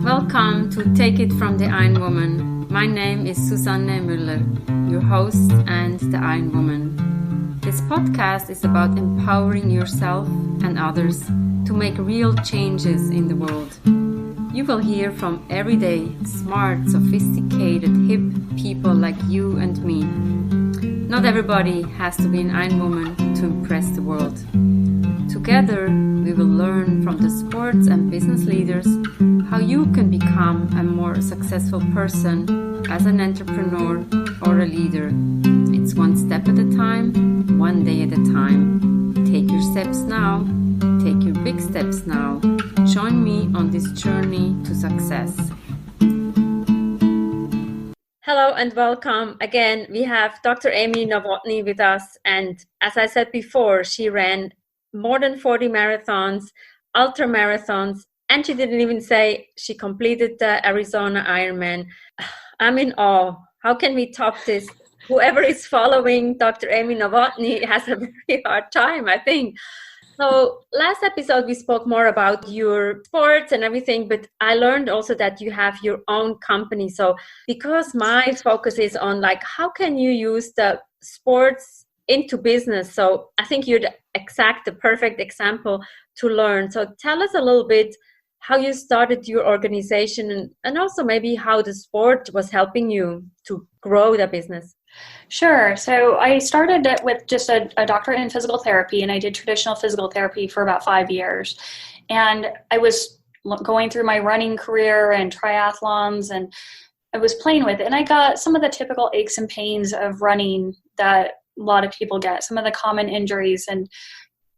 Welcome to Take It from the Iron Woman. My name is Susanne Müller, your host and the Iron Woman. This podcast is about empowering yourself and others to make real changes in the world. You will hear from everyday, smart, sophisticated, hip people like you and me. Not everybody has to be an Iron Woman to impress the world. Together, we will learn from the sports and business leaders how you can become a more successful person as an entrepreneur or a leader. It's one step at a time, one day at a time. Take your steps now. Take your big steps now. Join me on this journey to success. Hello and welcome. Again, we have Dr. Amy Novotny with us. And as I said before, she ran more than 40 marathons, ultra marathons, and she didn't even say she completed the Arizona Ironman. I'm in awe. How can we top this? Whoever is following Dr. Amy Novotny has a very hard time, I think. So last episode, we spoke more about your sports and everything, but I learned also that you have your own company. So because my focus is on how can you use the sports into business? So I think you're the perfect example to learn. So tell us a little bit how you started your organization and also maybe how the sport was helping you to grow the business. Sure. So I started with just a doctorate in physical therapy, and I did traditional physical therapy for about 5 years. And I was going through my running career and triathlons, and I was playing with it. And I got some of the typical aches and pains of running that a lot of people get, some of the common injuries. And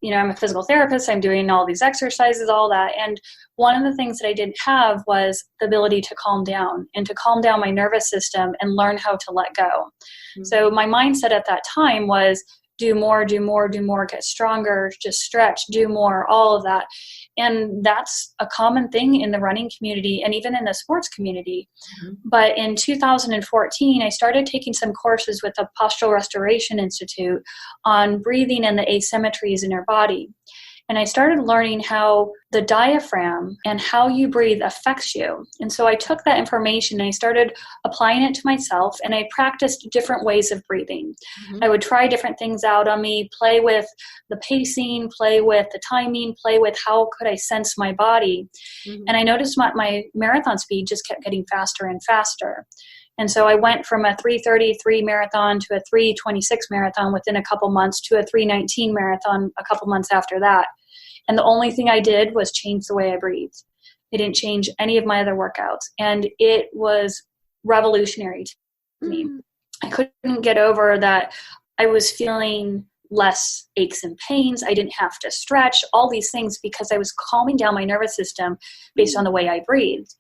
I'm a physical therapist. I'm doing all these exercises, all that. And one of the things that I didn't have was the ability to calm down and to calm down my nervous system and learn how to let go. Mm-hmm. So my mindset at that time was do more, get stronger, just stretch, do more, all of that. And that's a common thing in the running community and even in the sports community. Mm-hmm. But in 2014, I started taking some courses with the Postural Restoration Institute on breathing and the asymmetries in your body. And I started learning how the diaphragm and how you breathe affects you. And so I took that information and I started applying it to myself, and I practiced different ways of breathing. Mm-hmm. I would try different things out on me, play with the pacing, play with the timing, play with how could I sense my body. Mm-hmm. And I noticed my marathon speed just kept getting faster and faster. And so I went from a 3:33 marathon to a 3:26 marathon within a couple months to a 3:19 marathon a couple months after that. And the only thing I did was change the way I breathed. I didn't change any of my other workouts. And it was revolutionary to me. I couldn't get over that I was feeling less aches and pains. I didn't have to stretch, all these things, because I was calming down my nervous system based on the way I breathed.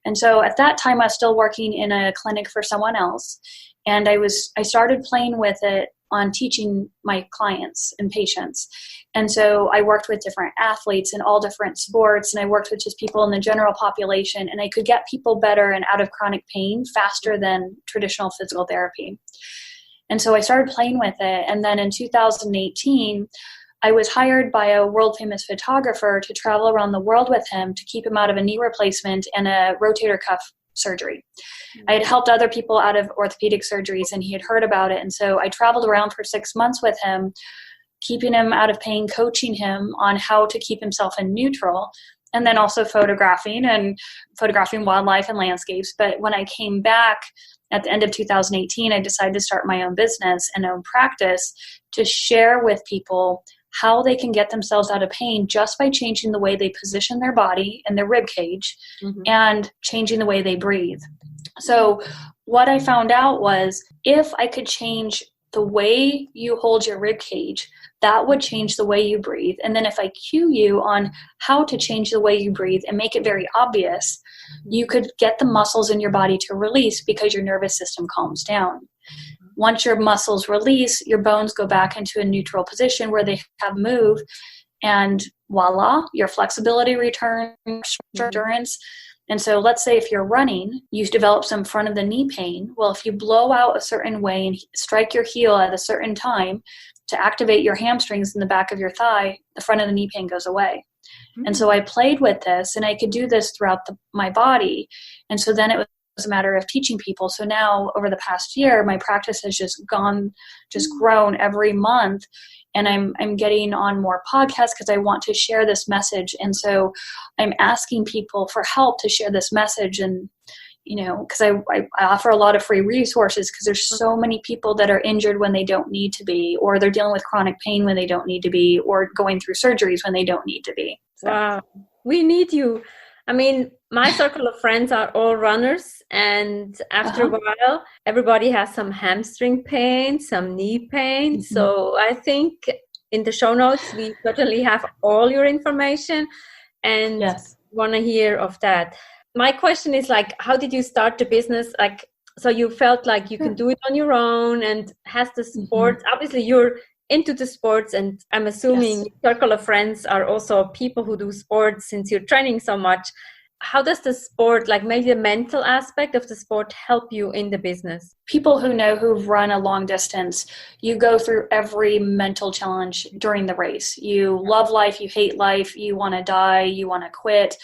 And so at that time, I was still working in a clinic for someone else. And I started playing with it on teaching my clients and patients. And so I worked with different athletes in all different sports, and I worked with just people in the general population, and I could get people better and out of chronic pain faster than traditional physical therapy. And so I started playing with it. And then in 2018, I was hired by a world famous photographer to travel around the world with him to keep him out of a knee replacement and a rotator cuff surgery. Mm-hmm. I had helped other people out of orthopedic surgeries, and he had heard about it. And so I traveled around for 6 months with him, keeping him out of pain, coaching him on how to keep himself in neutral, and then also photographing wildlife and landscapes. But when I came back at the end of 2018, I decided to start my own business and own practice to share with people how they can get themselves out of pain just by changing the way they position their body and their rib cage, mm-hmm. and changing the way they breathe. So what I found out was if I could change the way you hold your rib cage, that would change the way you breathe. And then if I cue you on how to change the way you breathe and make it very obvious, you could get the muscles in your body to release because your nervous system calms down. Once your muscles release, your bones go back into a neutral position where they have moved, and voila, your flexibility returns, endurance. And so let's say if you're running, you've developed some front of the knee pain. Well, if you blow out a certain way and strike your heel at a certain time, to activate your hamstrings in the back of your thigh, the front of the knee pain goes away. And so I played with this, and I could do this throughout my body. And so then it was a matter of teaching people. So now over the past year, my practice has just grown every month. And I'm getting on more podcasts because I want to share this message. And so I'm asking people for help to share this message. And, because I offer a lot of free resources because there's so many people that are injured when they don't need to be, or they're dealing with chronic pain when they don't need to be, or going through surgeries when they don't need to be. So. Wow. We need you. I mean, my circle of friends are all runners, and after a while, everybody has some hamstring pain, some knee pain. So I think in the show notes, we certainly have all your information, and want to hear of that. My question is how did you start the business? So you felt like you can do it on your own, and has the sport, obviously you're into the sports, and I'm assuming your circle of friends are also people who do sports since you're training so much. How does the sport, maybe the mental aspect of the sport, help you in the business? People who've run a long distance, you go through every mental challenge during the race. You love life, you hate life, you want to die, you want to quit.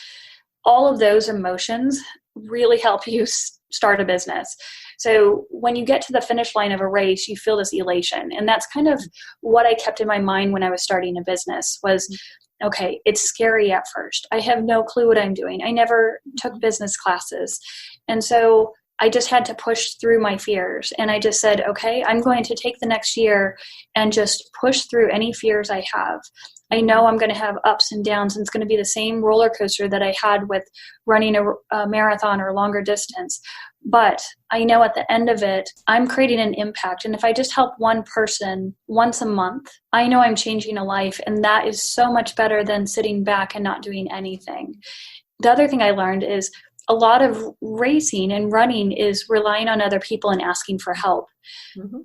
All of those emotions really help you start a business. So when you get to the finish line of a race, you feel this elation. And that's kind of what I kept in my mind when I was starting a business was, okay, it's scary at first. I have no clue what I'm doing. I never took business classes. And so I just had to push through my fears. And I just said, okay, I'm going to take the next year and just push through any fears I have. I know I'm going to have ups and downs, and it's going to be the same roller coaster that I had with running a marathon or longer distance. But I know at the end of it, I'm creating an impact. And if I just help one person once a month, I know I'm changing a life. And that is so much better than sitting back and not doing anything. The other thing I learned is a lot of racing and running is relying on other people and asking for help.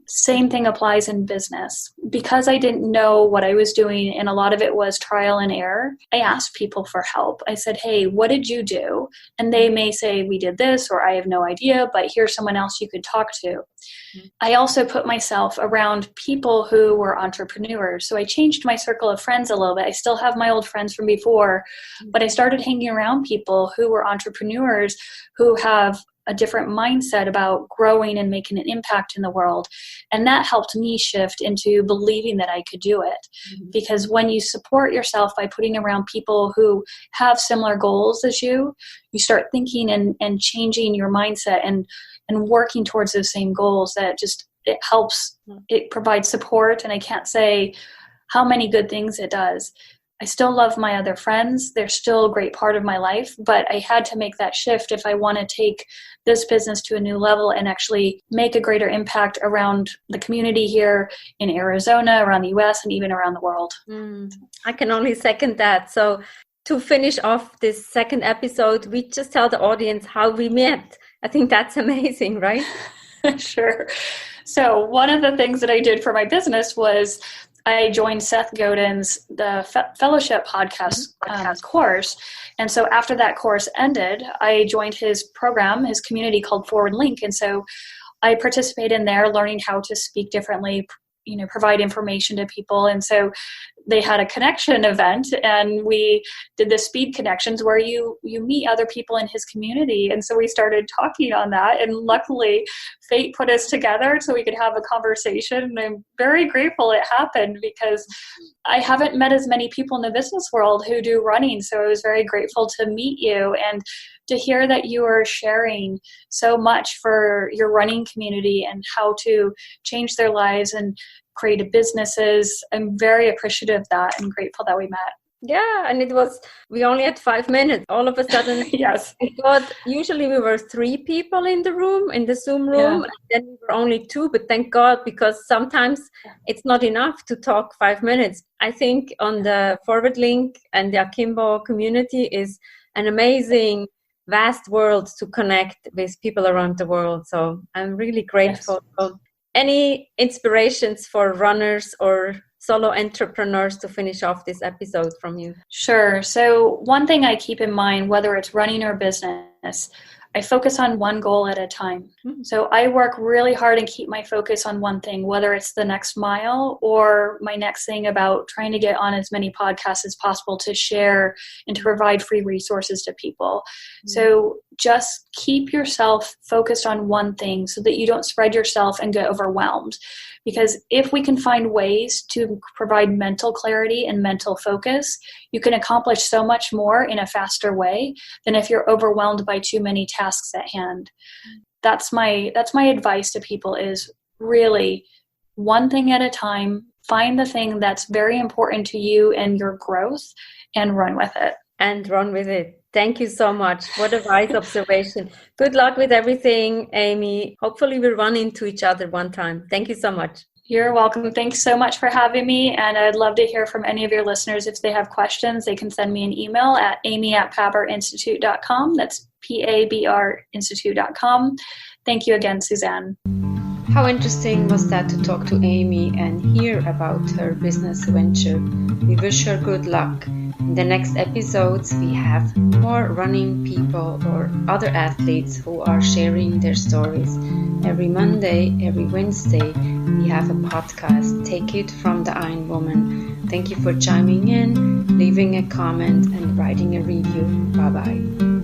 Same thing applies in business. Because I didn't know what I was doing, and a lot of it was trial and error, I asked people for help. I said, hey, what did you do? And they may say, we did this, or I have no idea, but here's someone else you could talk to. I also put myself around people who were entrepreneurs. So I changed my circle of friends a little bit. I still have my old friends from before, but I started hanging around people who were entrepreneurs who have a different mindset about growing and making an impact in the world. And that helped me shift into believing that I could do it. Because when you support yourself by putting around people who have similar goals as you start thinking and changing your mindset and working towards those same goals. That just, it helps, it provides support. And I can't say how many good things it does. I still love my other friends. They're still a great part of my life, but I had to make that shift if I want to take this business to a new level and actually make a greater impact around the community here in Arizona, around the US, and even around the world. I can only second that. So to finish off this second episode, we just tell the audience how we met. I think that's amazing, right? Sure. So one of the things that I did for my business was I joined Seth Godin's the Fellowship podcast course. And so after that course ended, I joined his program, his community called Forward Link. And so I participated in there, learning how to speak differently, provide information to people. And so they had a connection event, and we did the speed connections where you meet other people in his community. And so we started talking on that, and luckily fate put us together so we could have a conversation. And I'm very grateful it happened, because I haven't met as many people in the business world who do running. So I was very grateful to meet you and to hear that you are sharing so much for your running community and how to change their lives and create businesses. I'm very appreciative of that and grateful that we met. Yeah, and we only had 5 minutes. All of a sudden, yes. I thought usually we were 3 people in the Zoom room, and then we were only 2, but thank God, because sometimes it's not enough to talk 5 minutes. I think on the Forward Link and the Akimbo community is an amazing, vast world to connect with people around the world. So I'm really grateful. Yes. Any inspirations for runners or solo entrepreneurs to finish off this episode from you? Sure. So one thing I keep in mind, whether it's running or business, I focus on one goal at a time. So I work really hard and keep my focus on one thing, whether it's the next mile or my next thing about trying to get on as many podcasts as possible to share and to provide free resources to people. So just keep yourself focused on one thing so that you don't spread yourself and get overwhelmed. Because if we can find ways to provide mental clarity and mental focus, you can accomplish so much more in a faster way than if you're overwhelmed by too many tasks at hand. That's my advice to people, is really one thing at a time. Find the thing that's very important to you and your growth and run with it. And run with it. Thank you so much. What a wise observation. Good luck with everything, Amy. Hopefully we'll run into each other one time. Thank you so much. You're welcome. Thanks so much for having me. And I'd love to hear from any of your listeners. If they have questions, they can send me an email at amy@pabrinstitute.com. That's PABRinstitute.com. Thank you again, Suzanne. How interesting was that to talk to Amy and hear about her business venture. We wish her good luck. In the next episodes, we have more running people or other athletes who are sharing their stories. Every Monday, every Wednesday, we have a podcast, Take It from the Iron Woman. Thank you for chiming in, leaving a comment, and writing a review. Bye-bye.